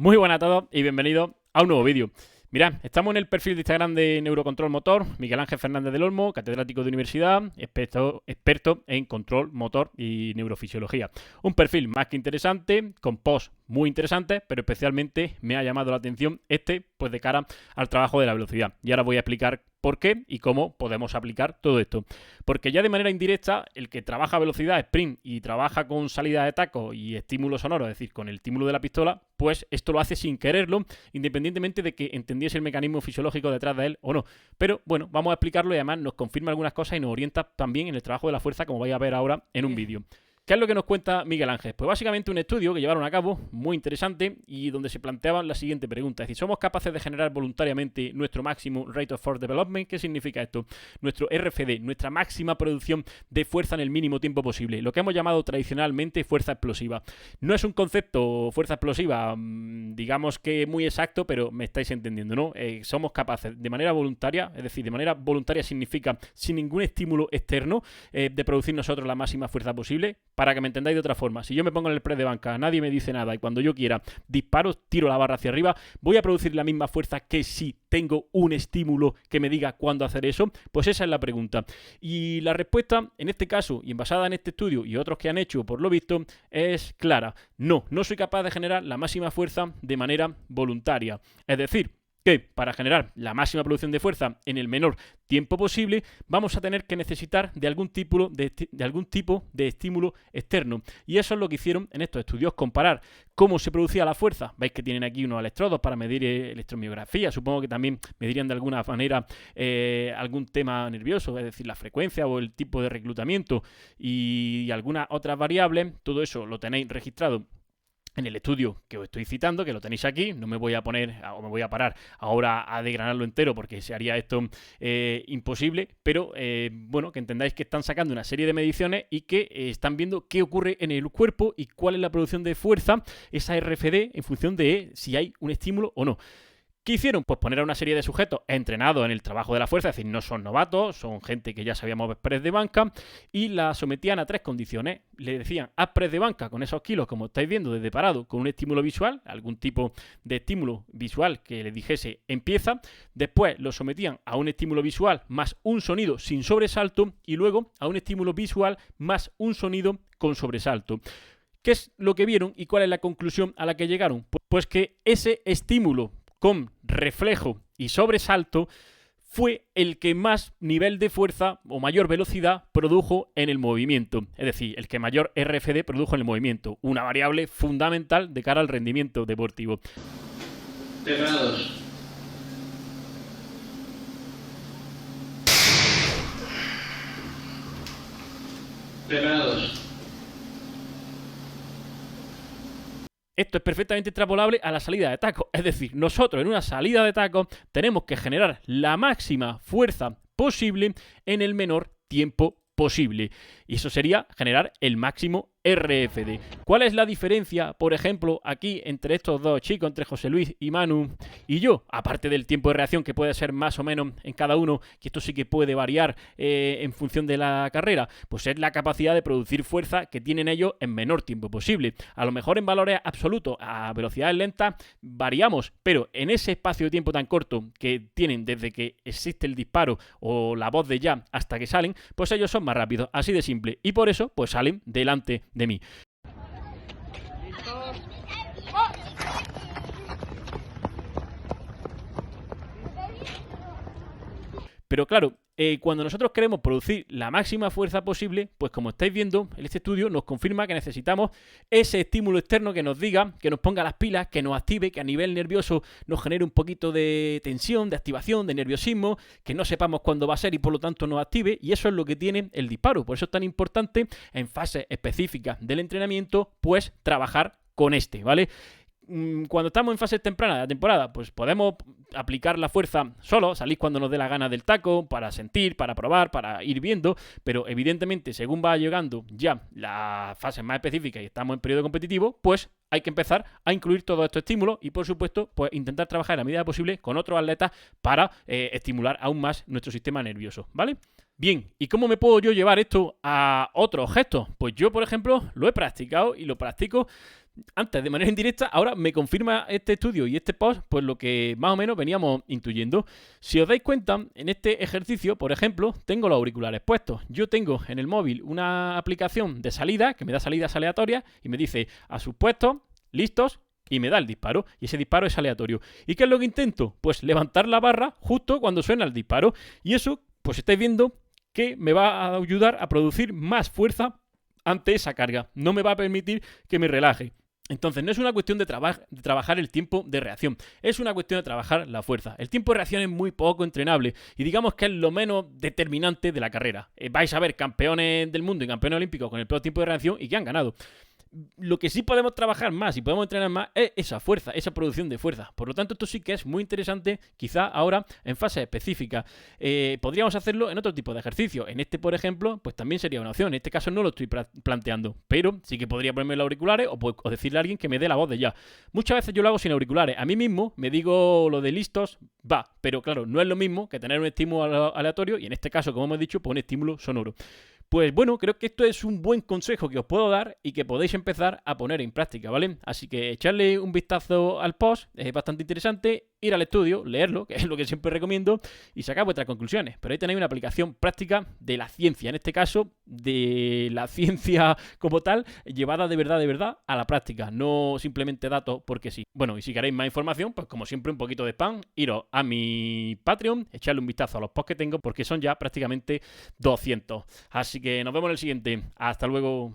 Muy buenas a todos y bienvenidos a un nuevo vídeo. Mirad, estamos en el perfil de Instagram de Neurocontrol Motor, Miguel Ángel Fernández del Olmo, catedrático de universidad, experto en control motor y neurofisiología. Un perfil más que interesante, con posts muy interesantes, pero especialmente me ha llamado la atención pues de cara al trabajo de la velocidad. Y ahora voy a explicar por qué y cómo podemos aplicar todo esto. Porque ya de manera indirecta, el que trabaja a velocidad sprint y trabaja con salida de taco y estímulo sonoro, es decir, con el estímulo de la pistola, pues esto lo hace sin quererlo, independientemente de que entendiese el mecanismo fisiológico detrás de él o no. Pero bueno, vamos a explicarlo y además nos confirma algunas cosas y nos orienta también en el trabajo de la fuerza, como vais a ver ahora en un vídeo. ¿Qué es lo que nos cuenta Miguel Ángel? Pues básicamente un estudio que llevaron a cabo, muy interesante, y donde se planteaban la siguiente pregunta. Es decir, ¿somos capaces de generar voluntariamente nuestro máximo Rate of Force Development? ¿Qué significa esto? Nuestro RFD, nuestra máxima producción de fuerza en el mínimo tiempo posible. Lo que hemos llamado tradicionalmente fuerza explosiva. No es un concepto, fuerza explosiva, digamos que muy exacto, pero me estáis entendiendo, ¿no? Somos capaces de manera voluntaria, es decir, de manera voluntaria significa sin ningún estímulo externo, de producir nosotros la máxima fuerza posible. Para que me entendáis de otra forma, si yo me pongo en el press de banca, nadie me dice nada y cuando yo quiera disparo, tiro la barra hacia arriba, ¿voy a producir la misma fuerza que si tengo un estímulo que me diga cuándo hacer eso? Pues esa es la pregunta. Y la respuesta, en este caso, y basada en este estudio y otros que han hecho por lo visto, es clara. No soy capaz de generar la máxima fuerza de manera voluntaria. Es decir, que para generar la máxima producción de fuerza en el menor tiempo posible vamos a tener que necesitar de algún tipo de estímulo externo. Y eso es lo que hicieron en estos estudios, comparar cómo se producía la fuerza. Veis que tienen aquí unos electrodos para medir electromiografía, supongo que también medirían de alguna manera algún tema nervioso, es decir, la frecuencia o el tipo de reclutamiento y algunas otras variables. Todo eso lo tenéis registrado en el estudio que os estoy citando, que lo tenéis aquí. No me voy a parar ahora a desgranarlo entero porque se haría esto imposible, pero bueno, que entendáis que están sacando una serie de mediciones y que están viendo qué ocurre en el cuerpo y cuál es la producción de fuerza, esa RFD, en función de si hay un estímulo o no. ¿Qué hicieron? Pues poner a una serie de sujetos entrenados en el trabajo de la fuerza, es decir, no son novatos, son gente que ya sabía mover press de banca, y la sometían a 3 condiciones. Le decían, haz press de banca con esos kilos, como estáis viendo desde parado, con un estímulo visual, algún tipo de estímulo visual que le dijese empieza. Después lo sometían a un estímulo visual más un sonido sin sobresalto, y luego a un estímulo visual más un sonido con sobresalto. ¿Qué es lo que vieron y cuál es la conclusión a la que llegaron? Pues que ese estímulo con reflejo y sobresalto fue el que más nivel de fuerza o mayor velocidad produjo en el movimiento. Es decir, el que mayor RFD produjo en el movimiento. Una variable fundamental de cara al rendimiento deportivo. Cerrados. Cerrados. Esto es perfectamente extrapolable a la salida de taco. Es decir, nosotros en una salida de taco tenemos que generar la máxima fuerza posible en el menor tiempo posible. Y eso sería generar el máximo RFD. ¿Cuál es la diferencia, por ejemplo, aquí entre estos dos chicos, entre José Luis y Manu y yo? Aparte del tiempo de reacción, que puede ser más o menos en cada uno, que esto sí que puede variar en función de la carrera, pues es la capacidad de producir fuerza que tienen ellos en menor tiempo posible. A lo mejor en valores absolutos, a velocidades lentas, variamos, pero en ese espacio de tiempo tan corto que tienen desde que existe el disparo o la voz de ya hasta que salen, pues ellos son más rápidos, así de simple. Y por eso, pues salen delante de mí. Pero claro, cuando nosotros queremos producir la máxima fuerza posible, pues como estáis viendo, este estudio nos confirma que necesitamos ese estímulo externo que nos diga, que nos ponga las pilas, que nos active, que a nivel nervioso nos genere un poquito de tensión, de activación, de nerviosismo, que no sepamos cuándo va a ser y por lo tanto nos active, y eso es lo que tiene el disparo. Por eso es tan importante en fases específicas del entrenamiento, pues trabajar con ¿vale? Cuando estamos en fase temprana de la temporada, pues podemos aplicar la fuerza solo, salir cuando nos dé la gana del taco, para sentir, para probar, para ir viendo, pero evidentemente según va llegando ya las fases más específicas y estamos en periodo competitivo, pues hay que empezar a incluir todos estos estímulos y por supuesto pues intentar trabajar en la medida posible con otros atletas para estimular aún más nuestro sistema nervioso, ¿vale? Bien, ¿y cómo me puedo yo llevar esto a otros gestos? Pues yo, por ejemplo, lo he practicado y lo practico antes de manera indirecta, ahora me confirma este estudio y este post, pues lo que más o menos veníamos intuyendo. Si os dais cuenta, en este ejercicio, por ejemplo, tengo los auriculares puestos. Yo tengo en el móvil una aplicación de salida que me da salidas aleatorias y me dice a sus puestos, listos, y me da el disparo, y ese disparo es aleatorio. ¿Y qué es lo que intento? Pues levantar la barra justo cuando suena el disparo. Y eso, pues estáis viendo que me va a ayudar a producir más fuerza ante esa carga. No me va a permitir que me relaje. Entonces, no es una cuestión de trabajar el tiempo de reacción, es una cuestión de trabajar la fuerza. El tiempo de reacción es muy poco entrenable y digamos que es lo menos determinante de la carrera. Vais a ver campeones del mundo y campeones olímpicos con el peor tiempo de reacción y que han ganado. Lo que sí podemos trabajar más y podemos entrenar más es esa fuerza, esa producción de fuerza. Por lo tanto, esto sí que es muy interesante, quizá ahora en fase específica. Podríamos hacerlo en otro tipo de ejercicio. En este, por ejemplo, pues también sería una opción. En este caso no lo estoy planteando, pero sí que podría ponerme los auriculares o decirle a alguien que me dé la voz de ya. Muchas veces yo lo hago sin auriculares. A mí mismo me digo lo de listos, va, pero claro, no es lo mismo que tener un estímulo aleatorio y en este caso, como hemos dicho, pues un estímulo sonoro. Pues bueno, creo que esto es un buen consejo que os puedo dar y que podéis empezar a poner en práctica, ¿vale? Así que echarle un vistazo al post, es bastante interesante, ir al estudio, leerlo, que es lo que siempre recomiendo, y sacar vuestras conclusiones. Pero ahí tenéis una aplicación práctica de la ciencia, en este caso, de la ciencia como tal, llevada de verdad a la práctica, no simplemente datos porque sí. Bueno, y si queréis más información, pues como siempre un poquito de spam, iros a mi Patreon, echarle un vistazo a los posts que tengo porque son ya prácticamente 200. Así que nos vemos en el siguiente. Hasta luego.